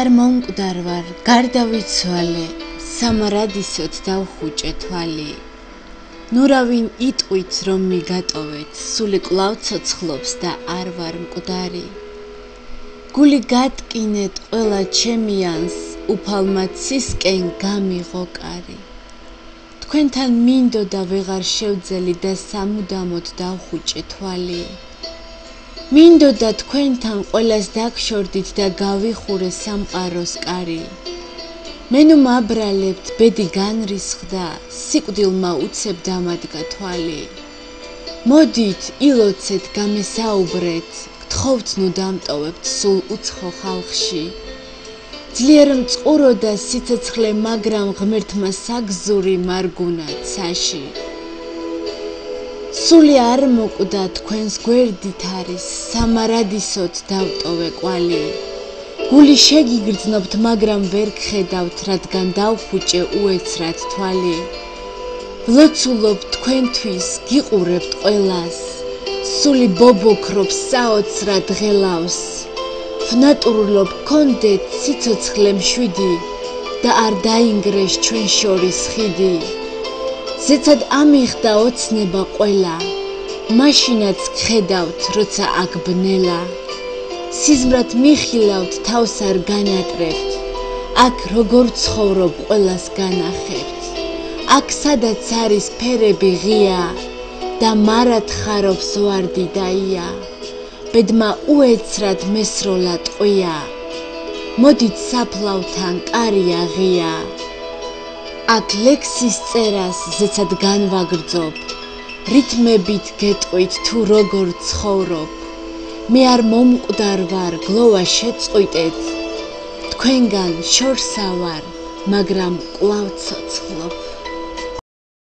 არ მომკვდარ ვარ, გარდავიცვალე, სამარადისოდ დავხუჭე თვალი. ნურავინ იტყვით რომ მიგატოვეთ, სული კვლავ ცოცხლობს და არ ვარ მკვდარი. გული გატკინეთ ყველა ჩემიანს, უფალმა ცისკენ გამიღო კარი. თქვენთან მინდოდა ვეღარ შევძელი და სამუდამოდ დავხუჭე თვალი. მინდოდა თქვენთან ყველას დაგშორდით და გავიხურე სამყაროს კარი. მე ნუ მაბრალებთ, ბედი განრისხდა, სიკვდილმა უცებ დამადგა თვალი. მოდით, ილოცეთ, გამესაუბრეთ, გთხოვთ ნუ დამტოვებთ სულ უცხო ხალხში. ძლიერ მწყურო და სიცოცხლე, მაგრამ ღმერთმა საგზური მარგუნა ცაში. სული არ მოკვდა თქვენს გვერდით არის, სამარადისოდ დავტოვე კვალი. გული შეგიგრძნობთ, მაგრამ ვერ გხედავთ, რადგან დავხუჭე უეცრად თვალი. ვლოცულობ თქვენთვის, გიყურებთ ყველას, სული ბობოქრობს, საოცრად ღელავს. ვნატურულობ, გქონდეთ სიცოცხლე მშვიდი და არ დაინგრეს ჩვენ შორის ხიდი. ზეცად ამიხდა ოცნება ყველა, მაშინაც გხედავთ, როცა აქ ბნელა. სიზმრად მიხილავთ, თავს არ განატრებთ, აქ როგორ ცხოვრობ ყველას განახებთ. აქ სადაც არის ფერები ღია და მარად ხარობს ვარდი დაია. ბედმა უეცრად მესროლა ტყვია, მოდით საფლავთან კარია ღია. აქ ლექსის წერას ზეცად განვაგრძობ, რითმებით გეტყვით თუ როგორ ცხოვრობ. მე არ მომკვდარ ვარ, გლოვა შეწყვიტეთ, თქვენგან შორსა ვარ, მაგრამ კვლავ ცოცხლობ.